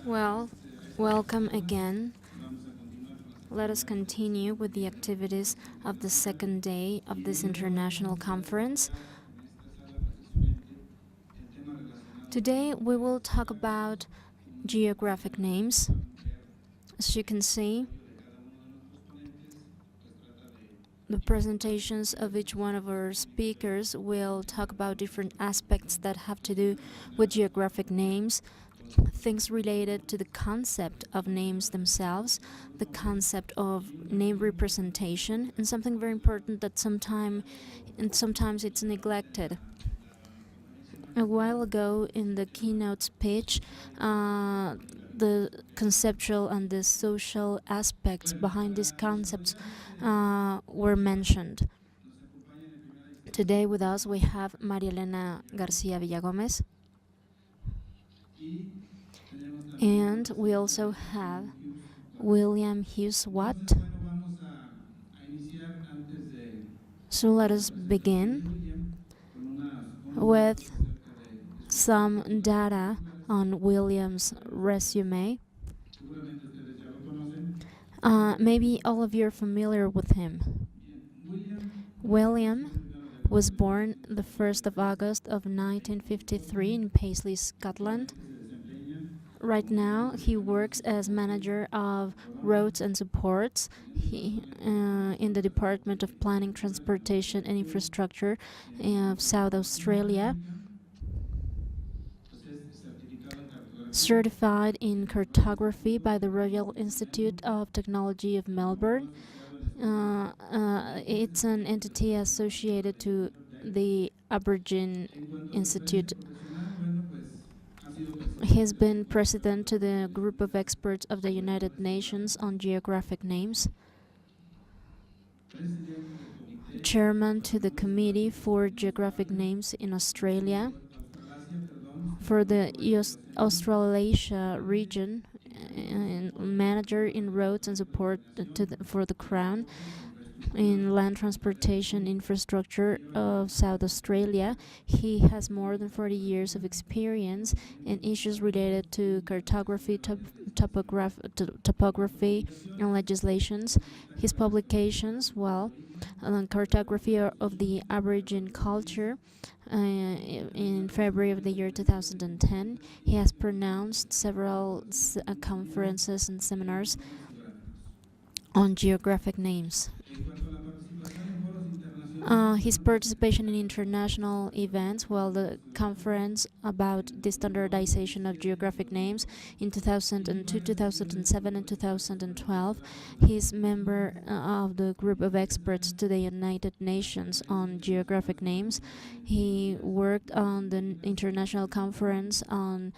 Well, welcome again. Let us continue with the activities of the second day of this international conference. Today we will talk about geographic names. As you can see, the presentations of each one of our speakers will talk about different aspects that have to do with geographic names, things related to the concept of names themselves, the concept of name representation, and something very important that sometimes it's neglected. A while ago in the keynote speech, the conceptual and the social aspects behind these concepts were mentioned. Today with us we have María Elena García Villagómez, and we also have William Hughes Watt. So let us begin with some data on William's resume. Maybe all of you are familiar with him. William was born the 1st of August of 1953 in Paisley, Scotland. Right now, he works as manager of roads and supports in the Department of Planning, Transportation and Infrastructure of South Australia. Certified in cartography by the Royal Institute of Technology of Melbourne. It's an entity associated to the Aboriginal Institute. He has been president to the Group of Experts of the United Nations on Geographic Names, chairman to the Committee for Geographic Names in Australia, for the Australasia region, and manager in roads and support for the Crown in land transportation infrastructure of South Australia. He has more than 40 years of experience in issues related to cartography, topography, and legislations. His publications, cartography of the Aboriginal culture, in February of the year 2010. He has pronounced several conferences and seminars on geographic names. His participation in international events, the conference about the standardization of geographic names in 2002, 2007, and 2012. He's member of the Group of Experts to the United Nations on Geographic Names. He worked on the International Conference on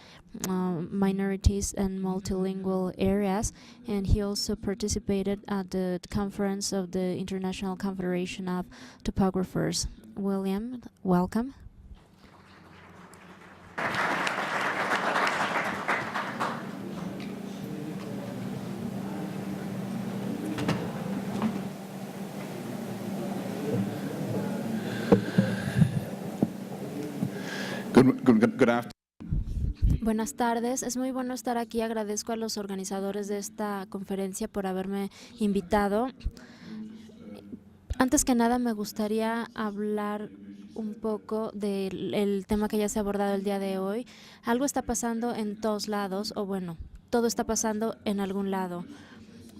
minorities and multilingual areas, and he also participated at the conference of the International Confederation of Topographers. William, welcome. Good afternoon. Buenas tardes, es muy bueno estar aquí. Agradezco a los organizadores de esta conferencia por haberme invitado. Antes que nada me gustaría hablar un poco del tema que ya se ha abordado el día de hoy. Algo está pasando en todos lados, todo está pasando en algún lado.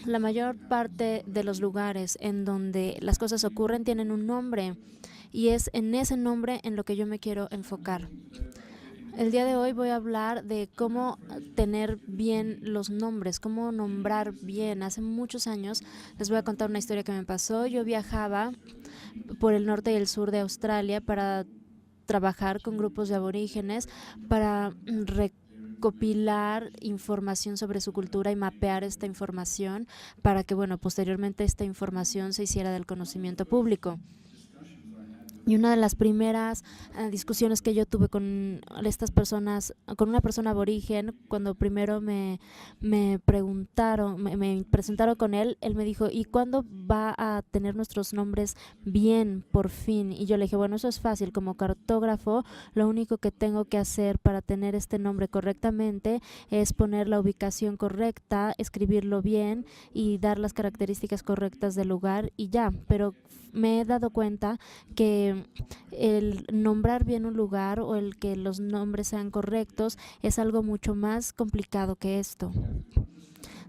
La mayor parte de los lugares en donde las cosas ocurren tienen un nombre, y es en ese nombre en lo que yo me quiero enfocar. El día de hoy voy a hablar de cómo tener bien los nombres, cómo nombrar bien. Hace muchos años, les voy a contar una historia que me pasó. Yo viajaba por el norte y el sur de Australia para trabajar con grupos de aborígenes, para recopilar información sobre su cultura y mapear esta información para que, posteriormente esta información se hiciera del conocimiento público. Y una de las primeras discusiones que yo tuve con estas personas, con una persona aborigen, cuando primero me preguntaron, me presentaron con él, él me dijo, ¿y cuándo va a tener nuestros nombres bien, por fin? Y yo le dije, bueno, eso es fácil, como cartógrafo, lo único que tengo que hacer para tener este nombre correctamente es poner la ubicación correcta, escribirlo bien y dar las características correctas del lugar y ya, pero me he dado cuenta que el nombrar bien un lugar o el que los nombres sean correctos es algo mucho más complicado que esto.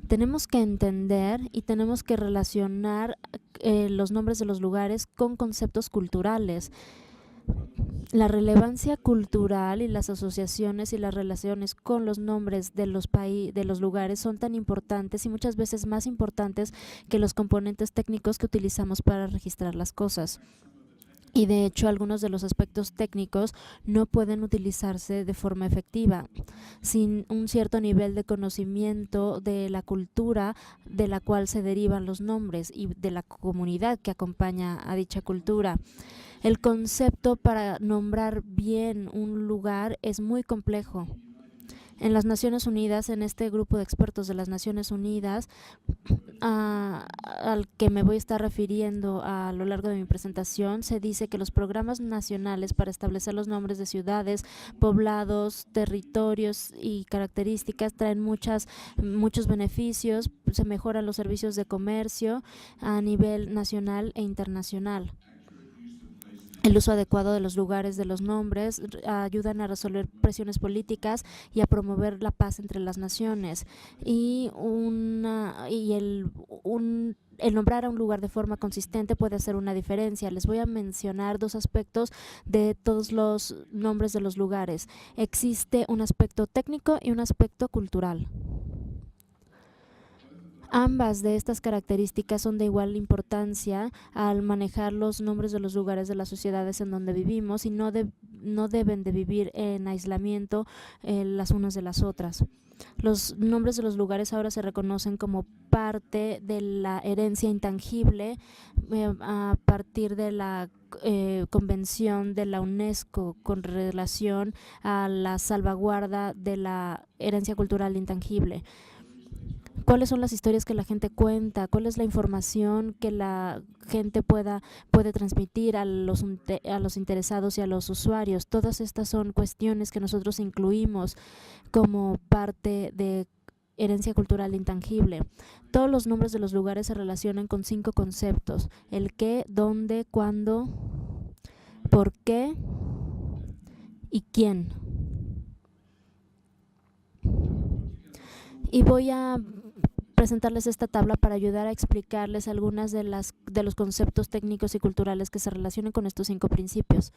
Tenemos que entender y tenemos que relacionar los nombres de los lugares con conceptos culturales. La relevancia cultural y las asociaciones y las relaciones con los nombres de los lugares son tan importantes y muchas veces más importantes que los componentes técnicos que utilizamos para registrar las cosas. Y de hecho, algunos de los aspectos técnicos no pueden utilizarse de forma efectiva sin un cierto nivel de conocimiento de la cultura de la cual se derivan los nombres y de la comunidad que acompaña a dicha cultura. El concepto para nombrar bien un lugar es muy complejo. En las Naciones Unidas, en este grupo de expertos de las Naciones Unidas, al que me voy a estar refiriendo a lo largo de mi presentación, se dice que los programas nacionales para establecer los nombres de ciudades, poblados, territorios y características traen muchos beneficios, se mejoran los servicios de comercio a nivel nacional e internacional. El uso adecuado de los lugares de los nombres ayudan a resolver presiones políticas y a promover la paz entre las naciones. Y el nombrar a un lugar de forma consistente puede hacer una diferencia. Les voy a mencionar dos aspectos de todos los nombres de los lugares. Existe un aspecto técnico y un aspecto cultural. Ambas de estas características son de igual importancia al manejar los nombres de los lugares de las sociedades en donde vivimos y no deben de vivir en aislamiento las unas de las otras. Los nombres de los lugares ahora se reconocen como parte de la herencia intangible a partir de la Convención de la UNESCO con relación a la salvaguarda de la herencia cultural intangible. ¿Cuáles son las historias que la gente cuenta? ¿Cuál es la información que la gente puede transmitir a los interesados y a los usuarios? Todas estas son cuestiones que nosotros incluimos como parte de herencia cultural intangible. Todos los nombres de los lugares se relacionan con 5 conceptos: el qué, dónde, cuándo, por qué y quién. Y voy a presentarles esta tabla para ayudar a explicarles algunas de los conceptos técnicos y culturales que se relacionan con estos 5 principios.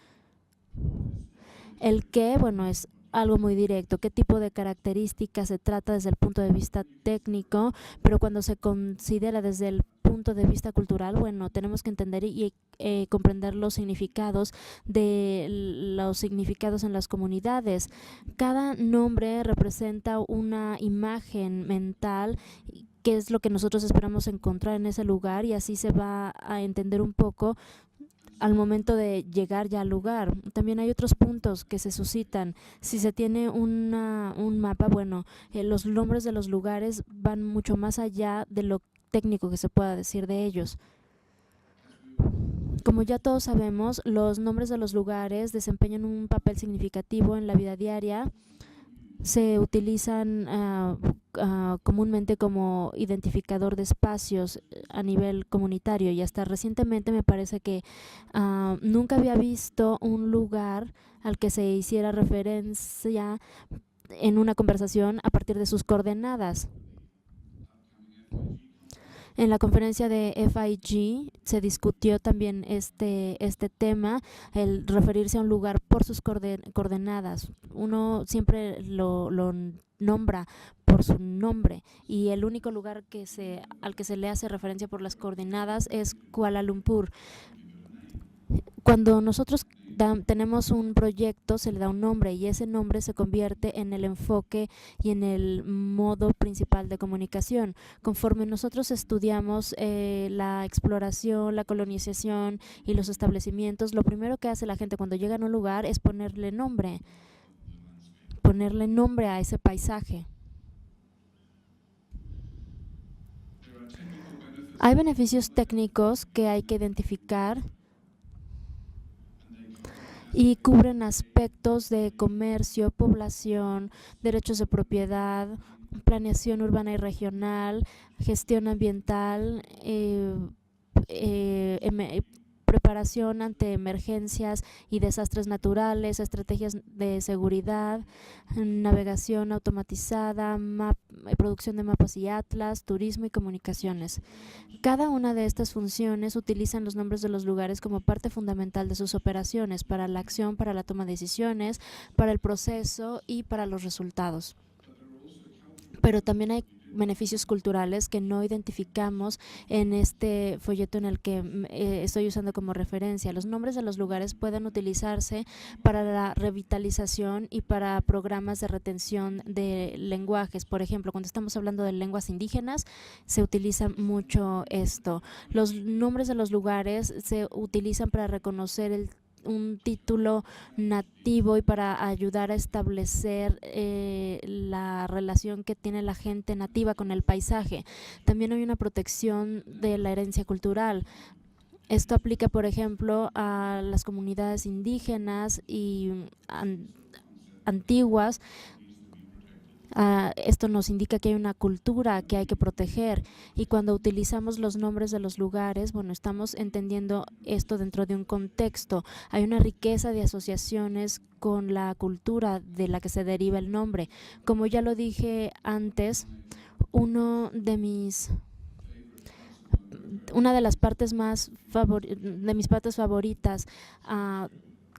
El qué, bueno, es algo muy directo, qué tipo de características se trata desde el punto de vista técnico, pero cuando se considera desde el punto de vista cultural, bueno, tenemos que entender y comprender los significados en las comunidades. Cada nombre representa una imagen mental que es lo que nosotros esperamos encontrar en ese lugar, y así se va a entender un poco al momento de llegar ya al lugar. También hay otros puntos que se suscitan. Si se tiene un mapa, bueno, los nombres de los lugares van mucho más allá de lo técnico que se pueda decir de ellos. Como ya todos sabemos, los nombres de los lugares desempeñan un papel significativo en la vida diaria. Se utilizan comúnmente como identificador de espacios a nivel comunitario, y hasta recientemente me parece que nunca había visto un lugar al que se hiciera referencia en una conversación a partir de sus coordenadas. En la conferencia de FIG se discutió también este tema, el referirse a un lugar por sus coordenadas. Uno siempre lo nombra por su nombre, y el único lugar al que se le hace referencia por las coordenadas es Kuala Lumpur. Cuando nosotros tenemos un proyecto, se le da un nombre y ese nombre se convierte en el enfoque y en el modo principal de comunicación. Conforme nosotros estudiamos la exploración, la colonización y los establecimientos, lo primero que hace la gente cuando llega a un lugar es ponerle nombre a ese paisaje. Hay beneficios técnicos que hay que identificar y cubren aspectos de comercio, población, derechos de propiedad, planeación urbana y regional, gestión ambiental, preparación ante emergencias y desastres naturales, estrategias de seguridad, navegación automatizada, producción de mapas y atlas, turismo y comunicaciones. Cada una de estas funciones utilizan los nombres de los lugares como parte fundamental de sus operaciones para la acción, para la toma de decisiones, para el proceso y para los resultados. Pero también hay beneficios culturales que no identificamos en este folleto en el que estoy usando como referencia. Los nombres de los lugares pueden utilizarse para la revitalización y para programas de retención de lenguajes. Por ejemplo, cuando estamos hablando de lenguas indígenas, se utiliza mucho esto. Los nombres de los lugares se utilizan para reconocer un título nativo y para ayudar a establecer la relación que tiene la gente nativa con el paisaje. También hay una protección de la herencia cultural. Esto aplica, por ejemplo, a las comunidades indígenas y antiguas. Esto nos indica que hay una cultura que hay que proteger, y cuando utilizamos los nombres de los lugares, bueno, estamos entendiendo esto dentro de un contexto. Hay una riqueza de asociaciones con la cultura de la que se deriva el nombre. Como ya lo dije antes, una de las partes de mis partes favoritas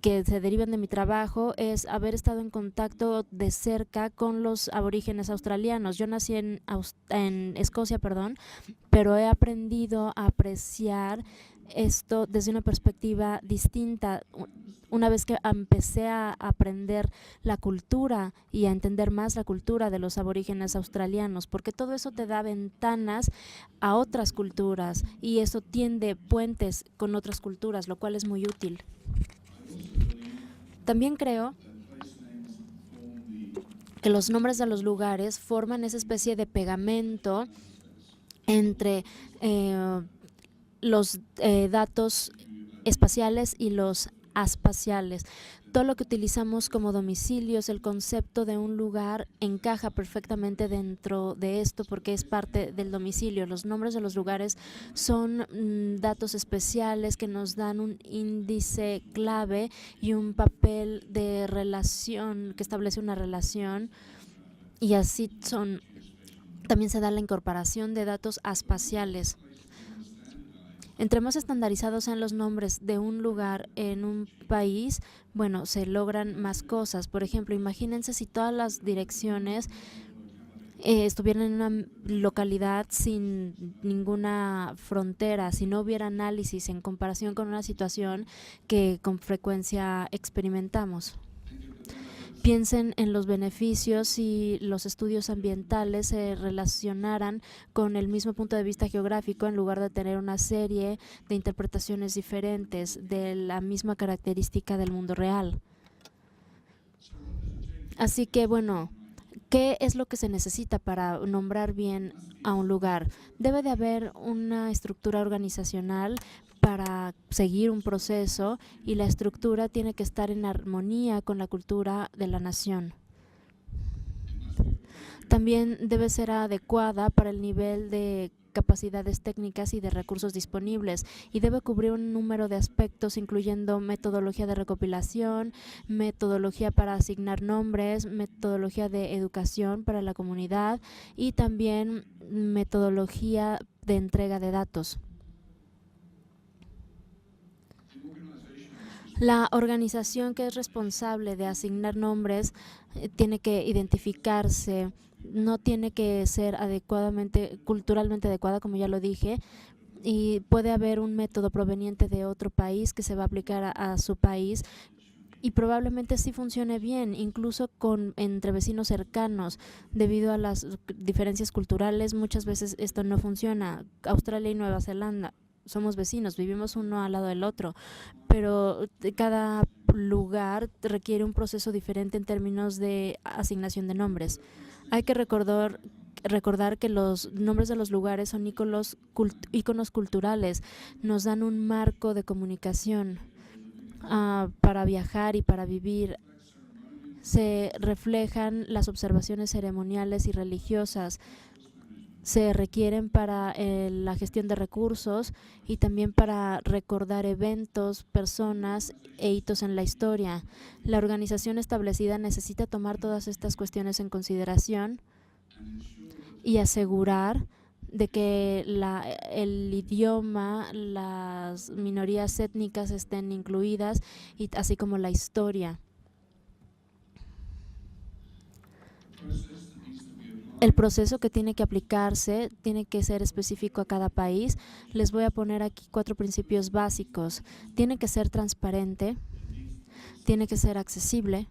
que se derivan de mi trabajo es haber estado en contacto de cerca con los aborígenes australianos. Yo nací en Escocia, pero he aprendido a apreciar esto desde una perspectiva distinta. Una vez que empecé a aprender la cultura y a entender más la cultura de los aborígenes australianos, porque todo eso te da ventanas a otras culturas y eso tiende puentes con otras culturas, lo cual es muy útil. También creo que los nombres de los lugares forman esa especie de pegamento entre los datos espaciales y los aspaciales. Todo lo que utilizamos como domicilios, el concepto de un lugar encaja perfectamente dentro de esto porque es parte del domicilio. Los nombres de los lugares son datos especiales que nos dan un índice clave y un papel de relación que establece una relación, y así también se da la incorporación de datos aspaciales. Entre más estandarizados sean los nombres de un lugar en un país, bueno, se logran más cosas. Por ejemplo, imagínense si todas las direcciones estuvieran en una localidad sin ninguna frontera, si no hubiera análisis en comparación con una situación que con frecuencia experimentamos. Piensen en los beneficios si los estudios ambientales se relacionaran con el mismo punto de vista geográfico en lugar de tener una serie de interpretaciones diferentes de la misma característica del mundo real. Así que, bueno, ¿qué es lo que se necesita para nombrar bien a un lugar? Debe de haber una estructura organizacional para seguir un proceso y la estructura tiene que estar en armonía con la cultura de la nación. También debe ser adecuada para el nivel de capacidades técnicas y de recursos disponibles y debe cubrir un número de aspectos incluyendo metodología de recopilación, metodología para asignar nombres, metodología de educación para la comunidad y también metodología de entrega de datos. La organización que es responsable de asignar nombres tiene que identificarse, no tiene que ser culturalmente adecuada, como ya lo dije, y puede haber un método proveniente de otro país que se va a aplicar a su país y probablemente sí funcione bien, incluso entre vecinos cercanos. Debido a las diferencias culturales, muchas veces esto no funciona. Australia y Nueva Zelanda somos vecinos, vivimos uno al lado del otro, pero cada lugar requiere un proceso diferente en términos de asignación de nombres. Hay que recordar que los nombres de los lugares son íconos culturales, nos dan un marco de comunicación para viajar y para vivir. Se reflejan las observaciones ceremoniales y religiosas, se requieren para la gestión de recursos y también para recordar eventos, personas e hitos en la historia. La organización establecida necesita tomar todas estas cuestiones en consideración y asegurar de que el idioma, las minorías étnicas estén incluidas, y así como la historia. El proceso que tiene que aplicarse tiene que ser específico a cada país. Les voy a poner aquí 4 principios básicos. Tiene que ser transparente, tiene que ser accesible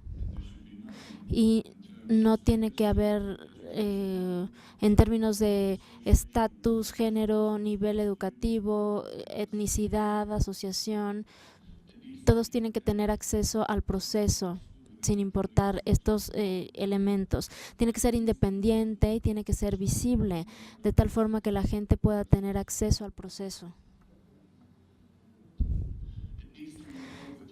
y no tiene que haber, en términos de estatus, género, nivel educativo, etnicidad, asociación, todos tienen que tener acceso al proceso sin importar estos elementos. Tiene que ser independiente y tiene que ser visible, de tal forma que la gente pueda tener acceso al proceso.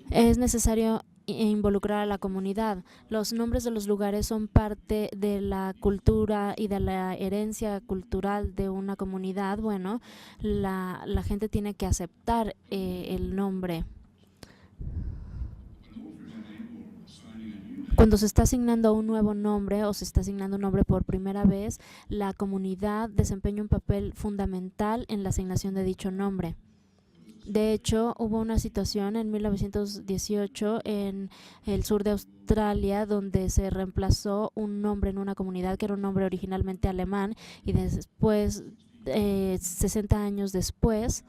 Es necesario involucrar a la comunidad. Los nombres de los lugares son parte de la cultura y de la herencia cultural de una comunidad. Bueno, la gente tiene que aceptar el nombre. Cuando se está asignando un nuevo nombre o se está asignando un nombre por primera vez, la comunidad desempeña un papel fundamental en la asignación de dicho nombre. De hecho, hubo una situación en 1918 en el sur de Australia donde se reemplazó un nombre en una comunidad que era un nombre originalmente alemán, y después, 60 años después,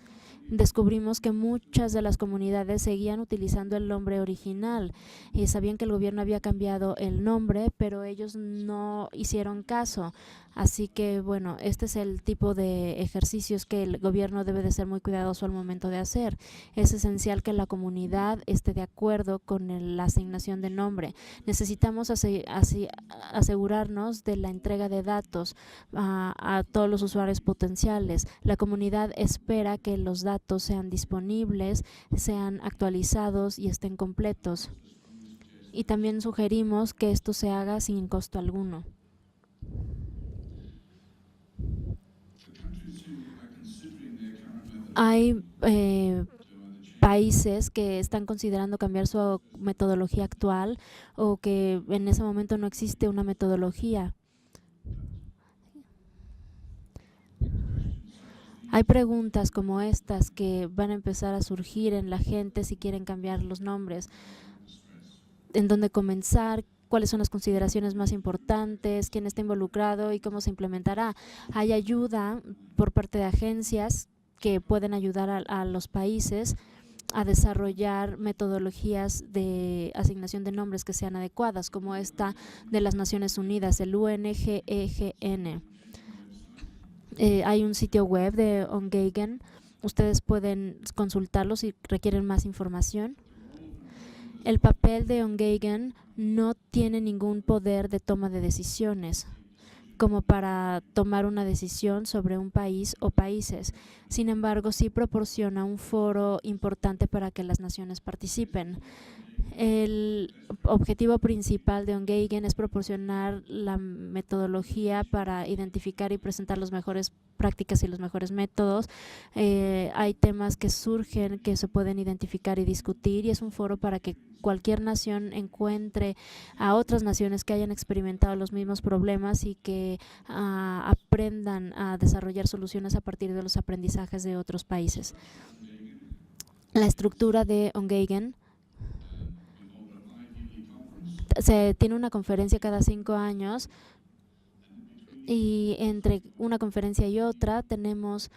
descubrimos que muchas de las comunidades seguían utilizando el nombre original y sabían que el gobierno había cambiado el nombre, pero ellos no hicieron caso. Así que, bueno, este es el tipo de ejercicios que el gobierno debe de ser muy cuidadoso al momento de hacer. Es esencial que la comunidad esté de acuerdo con la asignación de nombre. Necesitamos asegurarnos de la entrega de datos a todos los usuarios potenciales. La comunidad espera que los datos sean disponibles, sean actualizados y estén completos. Y también sugerimos que esto se haga sin costo alguno. Hay países que están considerando cambiar su metodología actual o que en ese momento no existe una metodología. Hay preguntas como estas que van a empezar a surgir en la gente si quieren cambiar los nombres. ¿En dónde comenzar? ¿Cuáles son las consideraciones más importantes? ¿Quién está involucrado y cómo se implementará? Hay ayuda por parte de agencias que pueden ayudar a los países a desarrollar metodologías de asignación de nombres que sean adecuadas, como esta de las Naciones Unidas, el UNGEGN. Hay un sitio web de ONGEGN. Ustedes pueden consultarlo si requieren más información. El papel de ONGEGN no tiene ningún poder de toma de decisiones como para tomar una decisión sobre un país o países. Sin embargo, sí proporciona un foro importante para que las naciones participen. El objetivo principal de ONGEGN es proporcionar la metodología para identificar y presentar las mejores prácticas y los mejores métodos. Hay temas que surgen que se pueden identificar y discutir, y es un foro para que cualquier nación encuentre a otras naciones que hayan experimentado los mismos problemas y que aprendan a desarrollar soluciones a partir de los aprendizajes de otros países. La estructura de ONGEGN: se tiene una conferencia cada 5 años y entre una conferencia y otra tenemos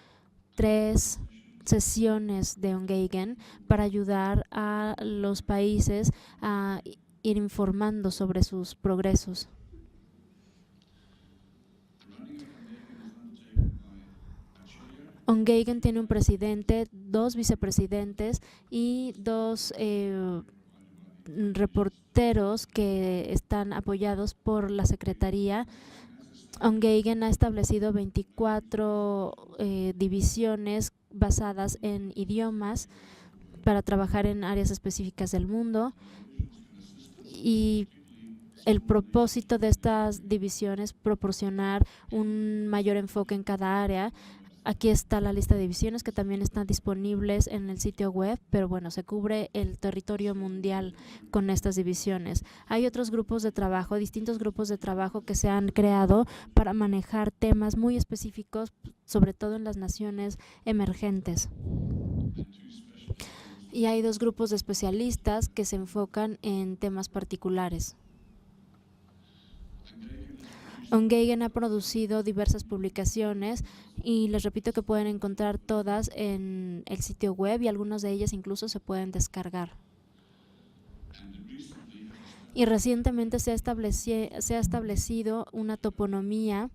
3 sesiones de Ongeigen para ayudar a los países a ir informando sobre sus progresos. Ongeigen tiene un presidente, 2 vicepresidentes y 2 reporteros que están apoyados por la Secretaría. Ongeigen ha establecido 24 divisiones basadas en idiomas para trabajar en áreas específicas del mundo, y el propósito de estas divisiones es proporcionar un mayor enfoque en cada área. Aquí está la lista de divisiones que también están disponibles en el sitio web, pero bueno, se cubre el territorio mundial con estas divisiones. Hay otros grupos de trabajo, distintos grupos de trabajo que se han creado para manejar temas muy específicos, sobre todo en las naciones emergentes. Y hay 2 grupos de especialistas que se enfocan en temas particulares. Ongeigen ha producido diversas publicaciones y les repito que pueden encontrar todas en el sitio web y algunas de ellas incluso se pueden descargar. Y recientemente se ha establecido una toponomía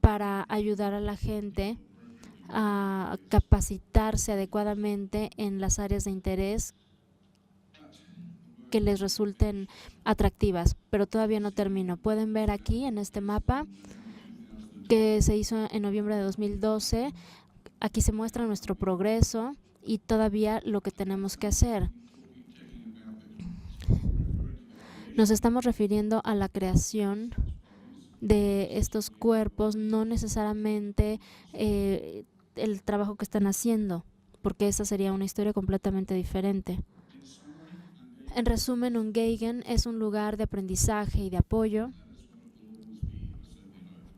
para ayudar a la gente a capacitarse adecuadamente en las áreas de interés que les resulten atractivas, pero todavía no termino. Pueden ver aquí en este mapa que se hizo en noviembre de 2012. Aquí se muestra nuestro progreso y todavía lo que tenemos que hacer. Nos estamos refiriendo a la creación de estos cuerpos, no necesariamente el trabajo que están haciendo, porque esa sería una historia completamente diferente. En resumen, Ongeigen es un lugar de aprendizaje y de apoyo,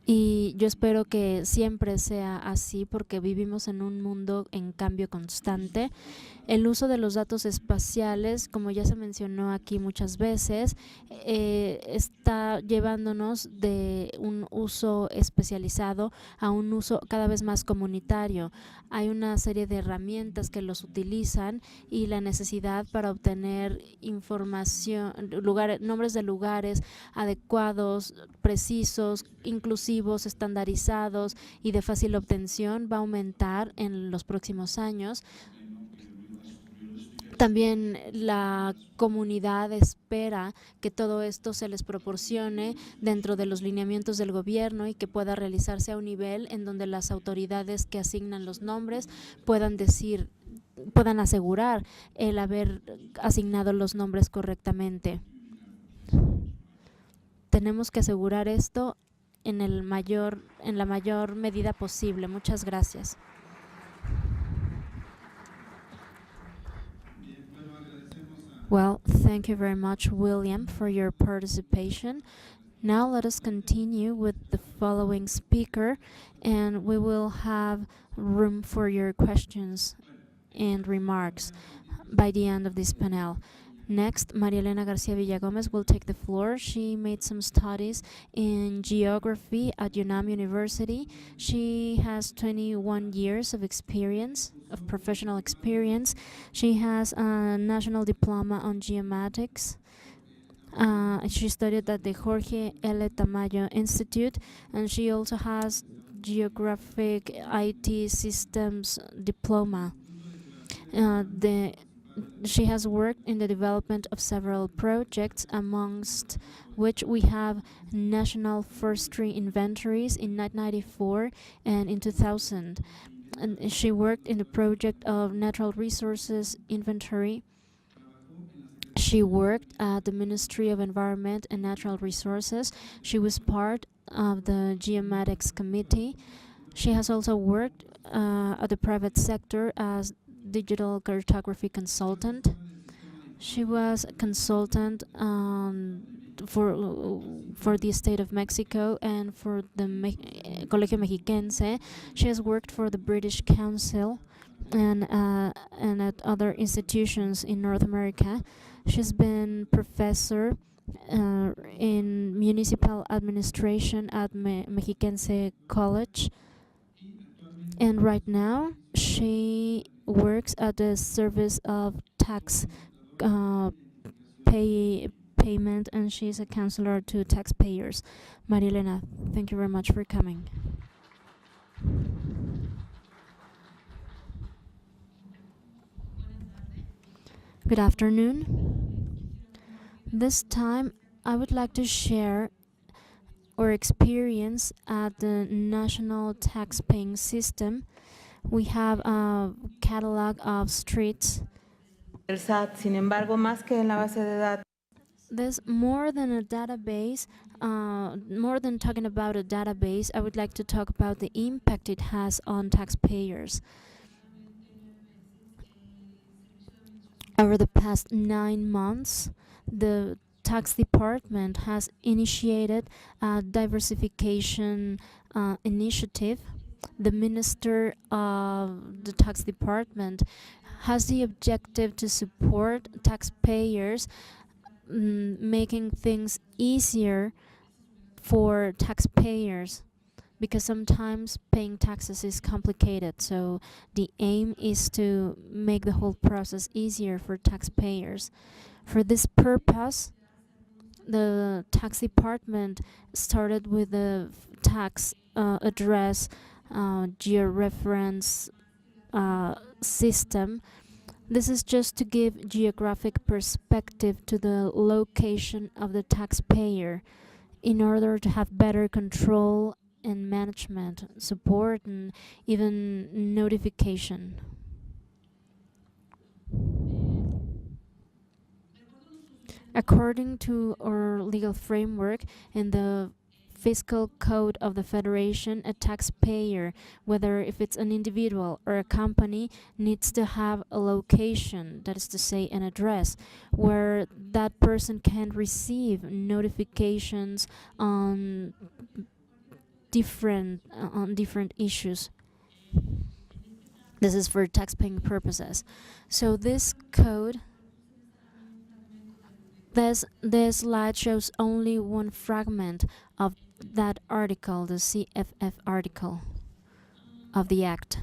y yo espero que siempre sea así porque vivimos en un mundo en cambio constante. El uso de los datos espaciales, como ya se mencionó aquí muchas veces, está llevándonos de un uso especializado a un uso cada vez más comunitario. Hay una serie de herramientas que los utilizan y la necesidad para obtener información, nombres de lugares adecuados, precisos, inclusivos, estandarizados y de fácil obtención va a aumentar en los próximos años. También la comunidad espera que todo esto se les proporcione dentro de los lineamientos del gobierno y que pueda realizarse a un nivel en donde las autoridades que asignan los nombres puedan asegurar el haber asignado los nombres correctamente. Tenemos que asegurar esto en la mayor medida posible. Muchas gracias. Well, thank you very much, William, for your participation. Now let us continue with the following speaker, and we will have room for your questions and remarks by the end of this panel. Next, María Elena García Villagómez will take the floor. She made some studies in geography at UNAM University. She has 21 years of experience, of professional experience. She has a national diploma on geomatics. She studied at the Jorge L. Tamayo Institute, and she also has geographic IT systems diploma. She has worked in the development of several projects, amongst which we have national forestry inventories in 1994 and in 2000. And she worked in the project of natural resources inventory. She worked at the Ministry of Environment and Natural Resources. She was part of the Geomatics Committee. She has also worked at the private sector as digital cartography consultant. She was a consultant for the state of Mexico and for the Colegio Mexiquense. She has worked for the British Council and at other institutions in North America. She's been professor in municipal administration at Mexiquense College, And right now, she works at the service of tax payment, and she's a counselor to taxpayers. Maria Elena, thank you very much for coming. Good afternoon. This time, I would like to share our experience at the national tax paying system. We have a catalog of streets. El SAT, sin embargo, más que en la base de datos. There's more than a database, more than talking about a database, I would like to talk about the impact it has on taxpayers. Over the past 9 months, the tax department has initiated a diversification initiative. The minister of the tax department has the objective to support taxpayers, making things easier for taxpayers, because sometimes paying taxes is complicated. So the aim is to make the whole process easier for taxpayers. For this purpose, the tax department started with the tax address georeference system. This is just to give geographic perspective to the location of the taxpayer in order to have better control and management, support, and even notification. According to our legal framework and the fiscal code of the Federation, a taxpayer, whether if it's an individual or a company, needs to have a location, that is to say an address, where that person can receive notifications on different issues. This is for taxpaying purposes. So this code, this slide shows only one fragment of that article, the CFF article of the Act.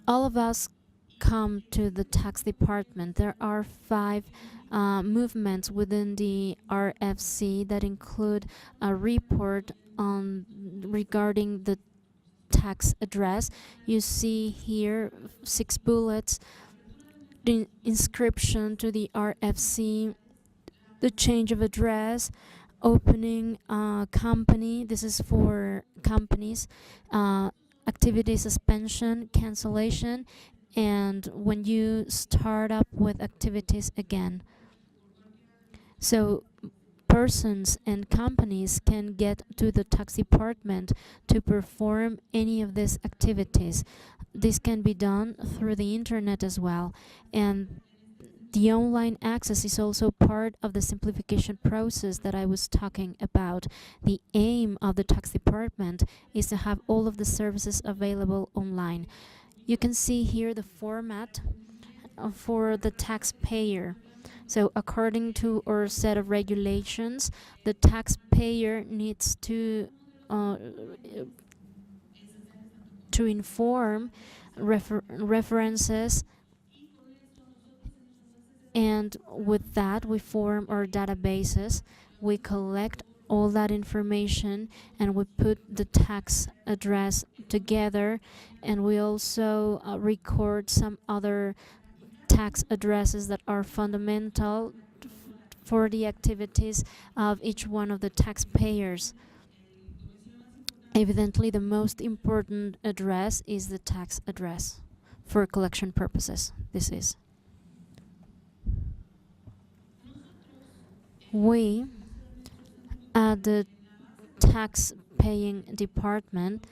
All of us come to the tax department. There are 5 movements within the RFC that include a report on regarding the tax address. You see here 6 bullets: the inscription to the RFC, the change of address, opening a company, this is for companies, activity suspension, cancellation, and when you start up with activities again. So persons and companies can get to the tax department to perform any of these activities. This can be done through the internet as well, and the online access is also part of the simplification process that I was talking about. The aim of the tax department is to have all of the services available online. You can see here the format for the taxpayer. So according to our set of regulations, the taxpayer needs to inform references, and with that we form our databases. We collect all that information and we put the tax address together, and we also record some other tax addresses that are fundamental for the activities of each one of the taxpayers. Evidently, the most important address is the tax address for collection purposes. This is. We, at the tax paying department,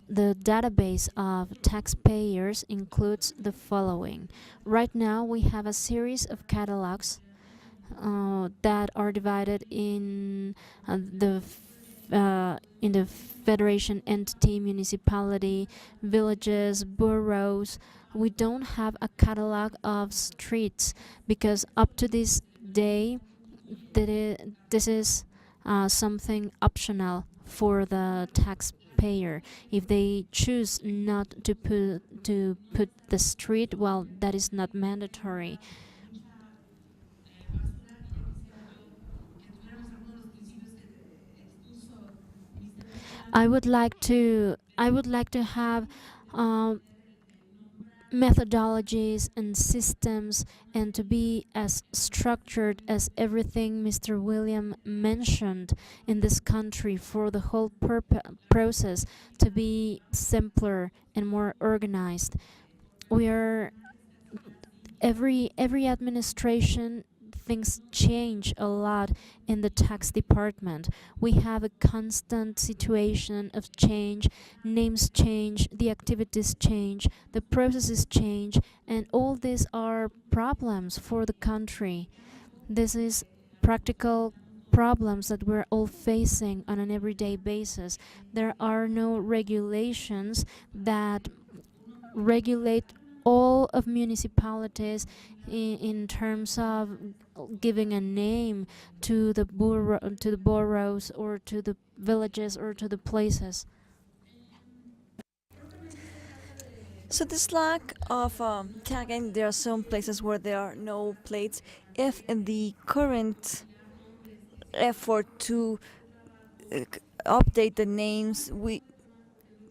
the database of taxpayers includes the following. Right now we have a series of catalogs that are divided in the federation entity, municipality, villages, boroughs. We don't have a catalog of streets because up to this day this is something optional for the tax taxpayer. If they choose not to put the street, well, that is not mandatory. I would like to have um, methodologies and systems, and to be as structured as everything Mr. William mentioned in this country, for the whole process to be simpler and more organized. We are every administration, things change a lot in the tax department. We have a constant situation of change. Names change, the activities change, the processes change, and all these are problems for the country. This is practical problems that we're all facing on an everyday basis. There are no regulations that regulate all of municipalities in terms of giving a name to the boroughs, or to the villages, or to the places. So this lack of tagging, there are some places where there are no plates. If in the current effort to update the names,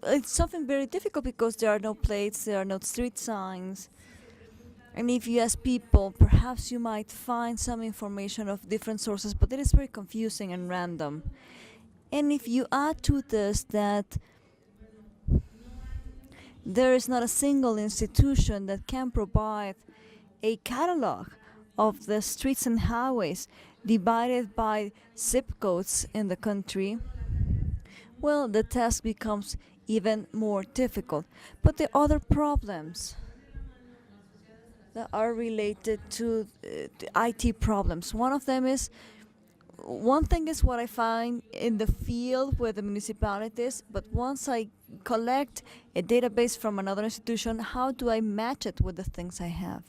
it's something very difficult because there are no plates, there are no street signs. And if you ask people, perhaps you might find some information of different sources, but it is very confusing and random. And if you add to this that there is not a single institution that can provide a catalog of the streets and highways divided by zip codes in the country, well, the task becomes even more difficult. But there are other problems that are related to the IT problems. One thing is what I find in the field with the municipalities, but once I collect a database from another institution, how do I match it with the things I have?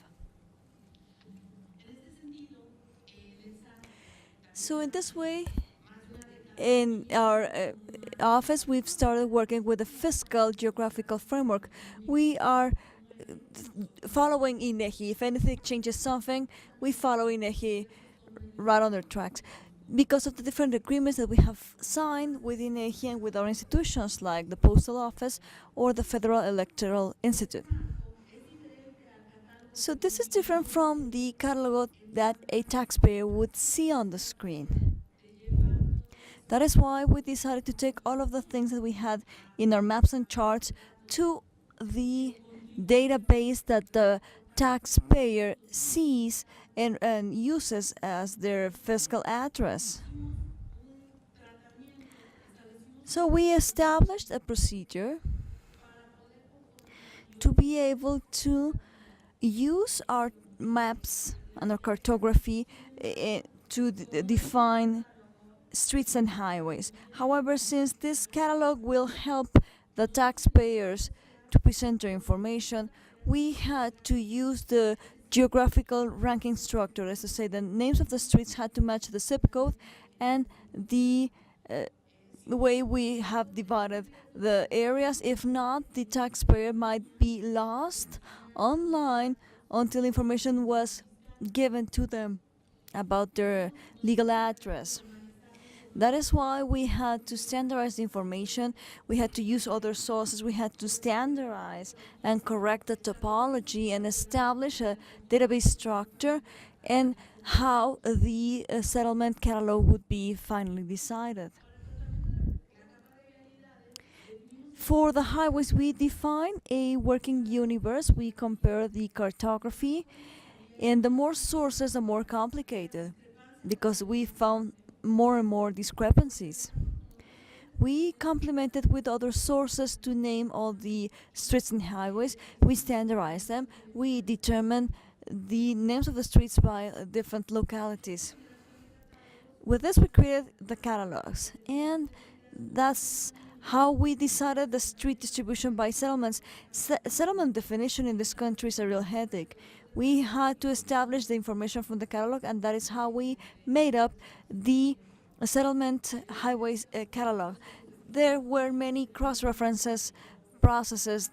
So in this way, in our office, we've started working with a fiscal geographical framework. We are following INEGI. If anything changes something, we follow INEGI right on their tracks. Because of the different agreements that we have signed with INEGI and with our institutions like the Postal Office or the Federal Electoral Institute. So this is different from the catalog that a taxpayer would see on the screen. That is why we decided to take all of the things that we had in our maps and charts to the database that the taxpayer sees and uses as their fiscal address. So we established a procedure to be able to use our maps and our cartography to define streets and highways. However, since this catalog will help the taxpayers to present their information, we had to use the geographical ranking structure, as to say the names of the streets had to match the zip code and the way we have divided the areas. If not, the taxpayer might be lost online until information was given to them about their legal address. That is why we had to standardize the information, we had to use other sources, we had to standardize and correct the topology and establish a database structure and how the settlement catalog would be finally decided. For the highways, we define a working universe. We compare the cartography, and the more sources, the more complicated, because we found more and more discrepancies. We complemented with other sources to name all the streets and highways. We standardized them. We determined the names of the streets by different localities. With this, we created the catalogs, and that's how we decided the street distribution by settlements. Settlement definition in this country is a real headache. We had to establish the information from the catalog, and that is how we made up the settlement highways catalog. there were many cross-references processes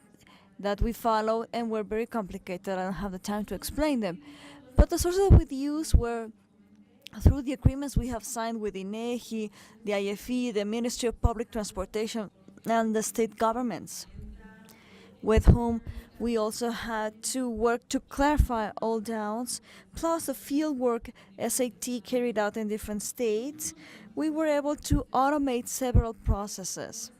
that we followed and were very complicated. I don't have the time to explain them. But the sources that we used were through the agreements we have signed with INEGI, the IFE, the Ministry of Public Transportation, and the state governments, with whom we also had to work to clarify all doubts, plus the field work SAT carried out in different states. We were able to automate several processes.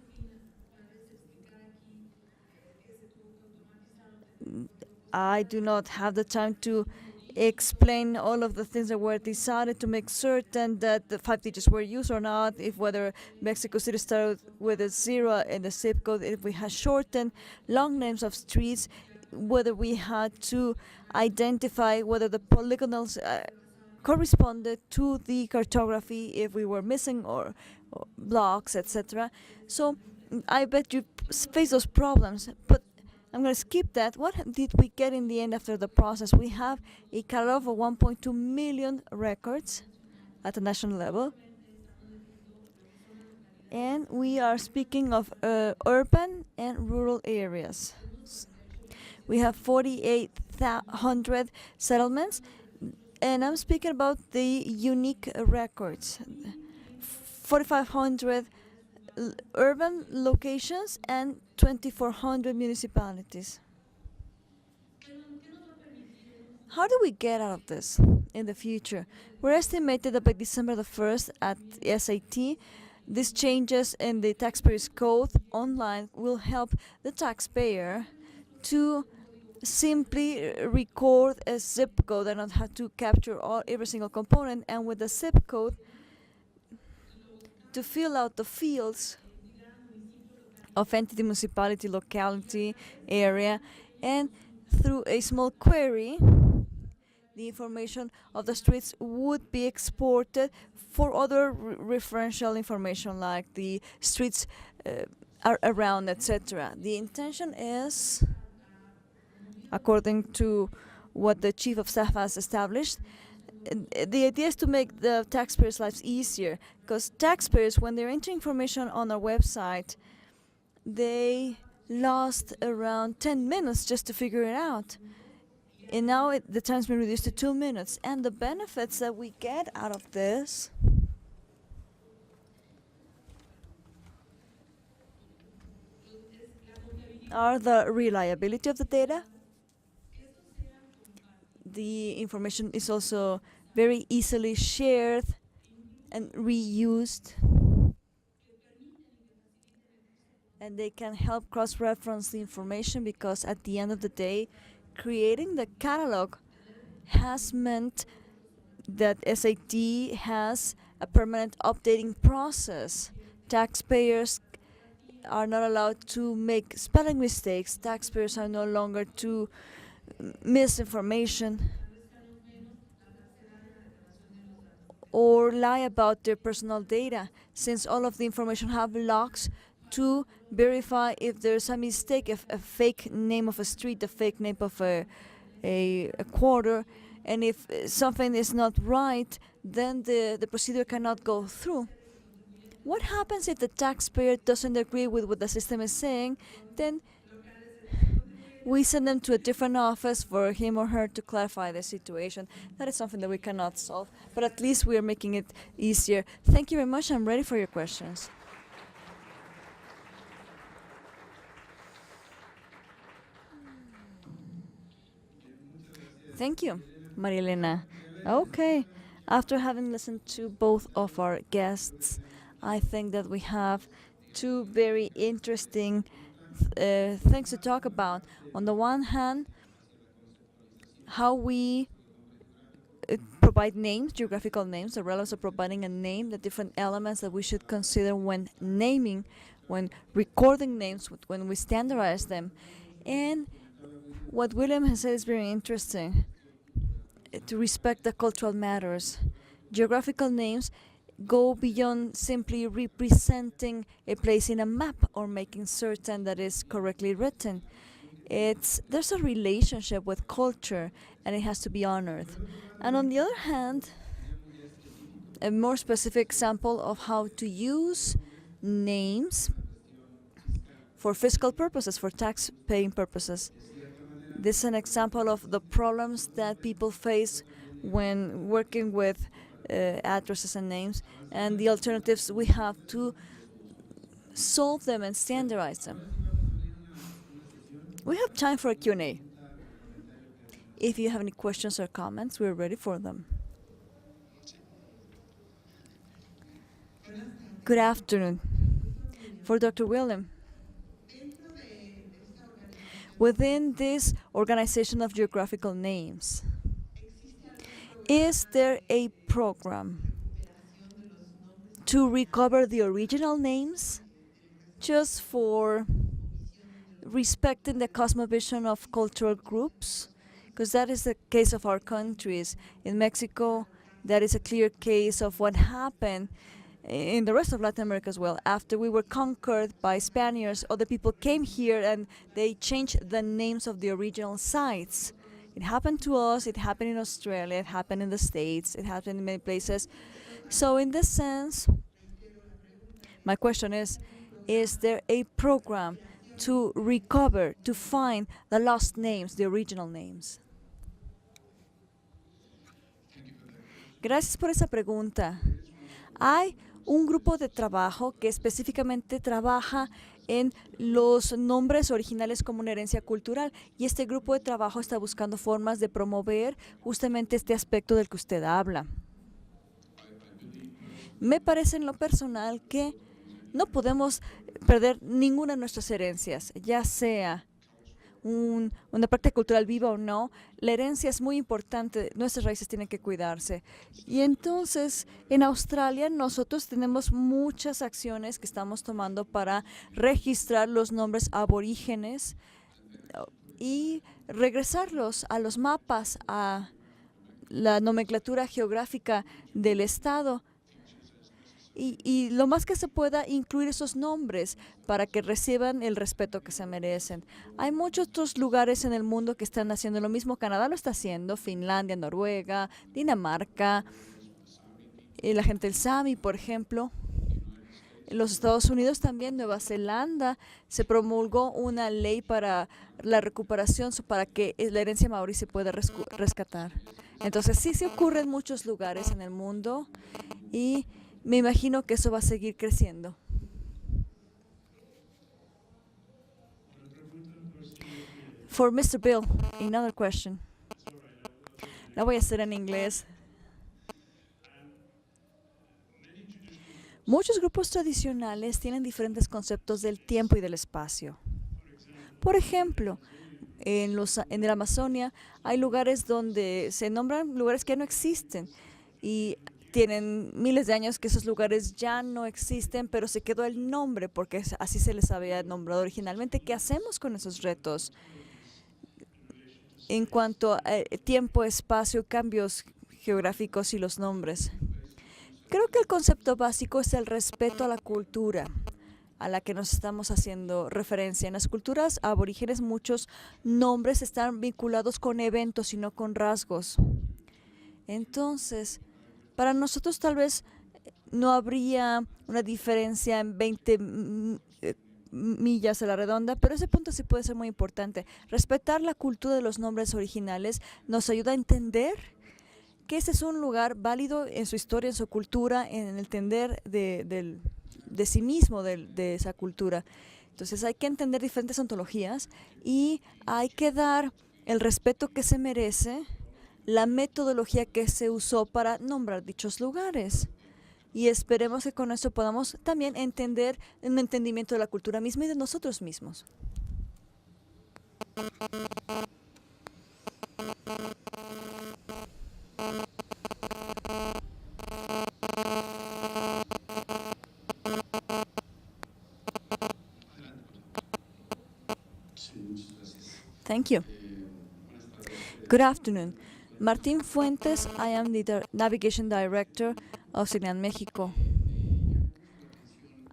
I do not have the time to explain all of the things that were decided to make certain that the 5 digits were used or not, if whether Mexico City started with a 0 in the zip code, if we had shortened long names of streets, whether we had to identify whether the polygonals corresponded to the cartography, if we were missing or blocks, etc. So I bet you face those problems, but I'm going to skip that. What did we get in the end after the process? We have a catalog of 1.2 million records at the national level. And we are speaking of urban and rural areas. We have 4,800 settlements, and I'm speaking about the unique records. 4,500 urban locations and 2,400 municipalities. How do we get out of this in the future? We're estimated that by December the 1st at SAT, these changes in the taxpayer's code online will help the taxpayer to simply record a zip code and not have to capture every single component, and with the zip code to fill out the fields of entity, municipality, locality, area, and through a small query, the information of the streets would be exported for other referential information like the streets are around, etc. The intention is, according to what the Chief of Staff has established, the idea is to make the taxpayers' lives easier, because taxpayers, when they're entering information on our website, they lost around 10 minutes just to figure it out. And now the time's been reduced to 2 minutes. And the benefits that we get out of this are the reliability of the data. The information is also very easily shared and reused, and they can help cross-reference the information, because at the end of the day, creating the catalog has meant that SAT has a permanent updating process. Taxpayers are not allowed to make spelling mistakes. Taxpayers are no longer to misinformation or lie about their personal data, since all of the information have logs to verify if there's a mistake, if a fake name of a street, a fake name of a quarter, and if something is not right, then the procedure cannot go through. What happens if the taxpayer doesn't agree with what the system is saying? Then we send them to a different office for him or her to clarify the situation. That is something that we cannot solve, but at least we are making it easier. Thank you very much. I'm ready for your questions. Thank you, Maria Elena. Okay, after having listened to both of our guests, I think that we have two very interesting things to talk about. On the one hand, how we provide names, geographical names, the relevance of providing a name, the different elements that we should consider when naming, when recording names, when we standardize them. And what William has said is very interesting, to respect the cultural matters. Geographical names go beyond simply representing a place in a map or making certain that it's correctly written. There's a relationship with culture, and it has to be honored. And on the other hand, a more specific example of how to use names for fiscal purposes, for tax paying purposes. This is an example of the problems that people face when working with addresses and names, and the alternatives we have to solve them and standardize them. We have time for a Q&A. If you have any questions or comments, we're ready for them. Good afternoon. For Dr. William. Within this organization of geographical names, is there a program to recover the original names just for respecting the cosmovision of cultural groups? Because that is the case of our countries. In Mexico, that is a clear case of what happened in the rest of Latin America as well. After we were conquered by Spaniards, other people came here and they changed the names of the original sites. It happened to us, it happened in Australia, it happened in the States, it happened in many places. So in this sense, my question is there a program to recover, to find the lost names, the original names? Gracias por esa pregunta. Hay un grupo de trabajo que específicamente trabaja en los nombres originales como una herencia cultural, y este grupo de trabajo está buscando formas de promover justamente este aspecto del que usted habla. Me parece en lo personal que no podemos perder ninguna de nuestras herencias, ya sea una práctica cultural viva o no. La herencia es muy importante, nuestras raíces tienen que cuidarse. Y entonces, en Australia nosotros tenemos muchas acciones que estamos tomando para registrar los nombres aborígenes y regresarlos a los mapas, a la nomenclatura geográfica del estado. Y lo más que se pueda incluir esos nombres para que reciban el respeto que se merecen. Hay muchos otros lugares en el mundo que están haciendo lo mismo. Canadá lo está haciendo, Finlandia, Noruega, Dinamarca, la gente del Sami, por ejemplo. En los Estados Unidos también, Nueva Zelanda, se promulgó una ley para la recuperación, para que la herencia maorí se pueda rescatar. Entonces sí se ocurre en muchos lugares en el mundo y me imagino que eso va a seguir creciendo. For Mr. Bill, another question. La voy a hacer en inglés. Muchos grupos tradicionales tienen diferentes conceptos del tiempo y del espacio. Por ejemplo, en la Amazonia hay lugares donde se nombran lugares que no existen y tienen miles de años que esos lugares ya no existen, pero se quedó el nombre porque así se les había nombrado originalmente. ¿Qué hacemos con esos retos? En cuanto a tiempo, espacio, cambios geográficos y los nombres. Creo que el concepto básico es el respeto a la cultura a la que nos estamos haciendo referencia. En las culturas aborígenes muchos nombres están vinculados con eventos y no con rasgos. Entonces, para nosotros tal vez no habría una diferencia en 20 millas a la redonda, pero ese punto sí puede ser muy importante. Respetar la cultura de los nombres originales nos ayuda a entender que ese es un lugar válido en su historia, en su cultura, en el entender de sí mismo, de esa cultura. Entonces hay que entender diferentes ontologías y hay que dar el respeto que se merece la metodología que se usó para nombrar dichos lugares. Y esperemos que con eso podamos también entender un entendimiento de la cultura misma y de nosotros mismos. Thank you. Good afternoon. Martín Fuentes, I am the Navigation Director of Signan Mexico.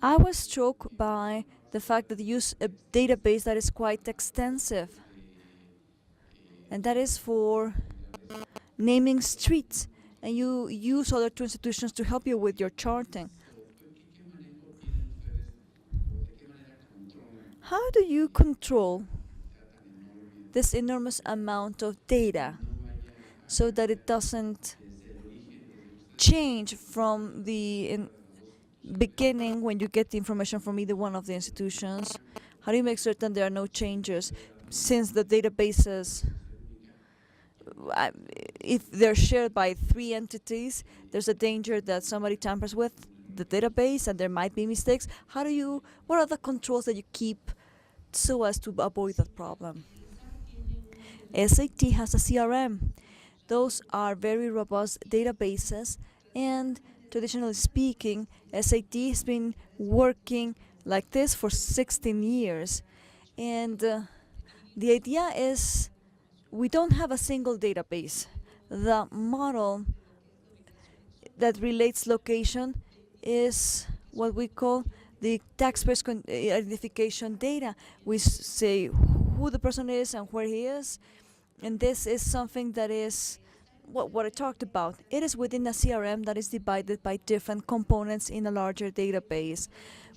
I was struck by the fact that you use a database that is quite extensive, and that is for naming streets, and you use other two institutions to help you with your charting. How do you control this enormous amount of data so that it doesn't change from the beginning when you get the information from either one of the institutions? How do you make certain there are no changes since the databases, if they're shared by 3 entities, there's a danger that somebody tampers with the database and there might be mistakes? What are the controls that you keep so as to avoid that problem? SAT has a CRM. Those are very robust databases, and traditionally speaking, SAT has been working like this for 16 years. And the idea is we don't have a single database. The model that relates location is what we call the taxpayer's identification data. We say who the person is and where he is, and this is something that is what I talked about. It is within a CRM that is divided by different components in a larger database.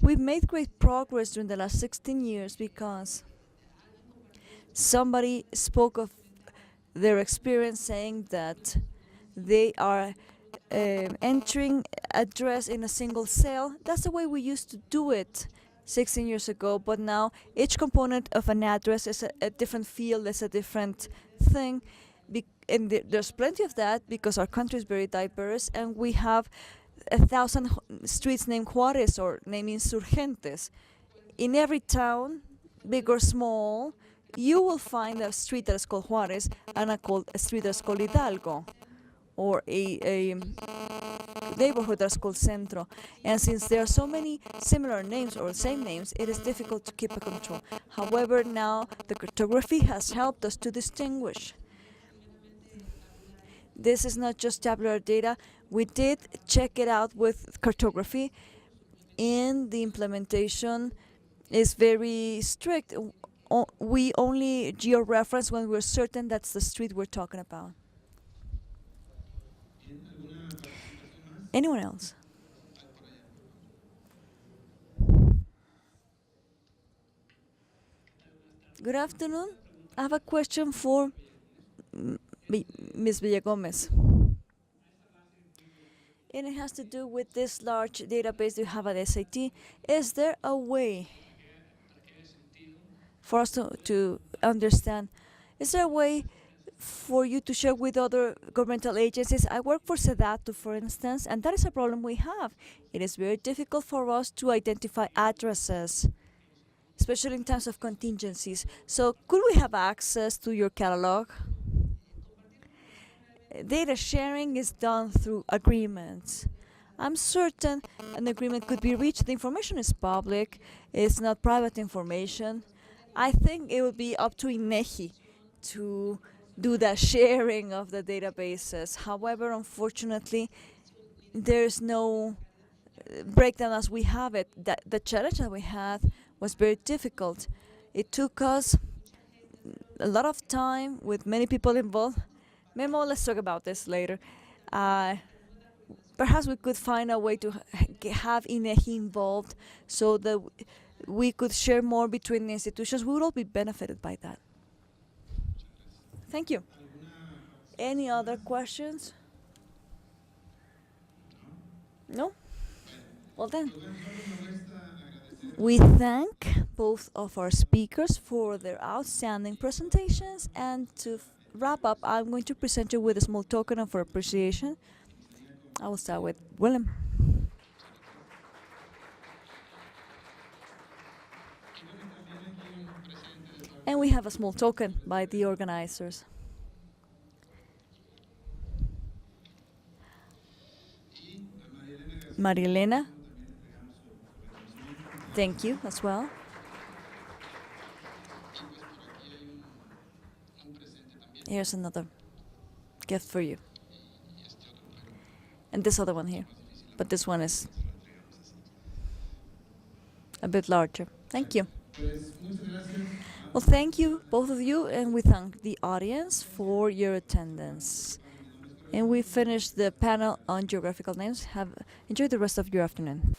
We've made great progress during the last 16 years because somebody spoke of their experience saying that they are entering address in a single cell. That's the way we used to do it 16 years ago, but now each component of an address is a different field, is a different thing. And there's plenty of that because our country is very diverse, and we have 1,000 streets named Juarez or named Insurgentes. In every town, big or small, you will find a street that is called Juarez and a street that's called Hidalgo, or a neighborhood that's called Centro. And since there are so many similar names or same names, it is difficult to keep a control. However, now the cartography has helped us to distinguish. This is not just tabular data. We did check it out with cartography, and the implementation is very strict. We only georeference when we're certain that's the street we're talking about. Anyone else? Good afternoon. I have a question for Ms. Villagomez. And it has to do with this large database you have at SAT. Is there a way for us to understand, is there a way for you to share with other governmental agencies? I work for SEDATU, for instance, and that is a problem we have. It is very difficult for us to identify addresses, especially in times of contingencies. So could we have access to your catalog? Data sharing is done through agreements. I'm certain an agreement could be reached. The information is public. It's not private information. I think it would be up to INEGI to do the sharing of the databases. However, unfortunately, there's no breakdown as we have it. The challenge that we had was very difficult. It took us a lot of time with many people involved. Memo, let's talk about this later. Perhaps we could find a way to have INEGI involved so that we could share more between the institutions. We would all be benefited by that. Thank you. Any other questions? No? Well then, we thank both of our speakers for their outstanding presentations, and to wrap up, I'm going to present you with a small token of our appreciation. I will start with Willem. And we have a small token by the organizers. Marilena, thank you as well. Here's another gift for you. And this other one here. But this one is a bit larger. Thank you. Well, thank you, both of you, and we thank the audience for your attendance. And we finished the panel on geographical names. Enjoy the rest of your afternoon.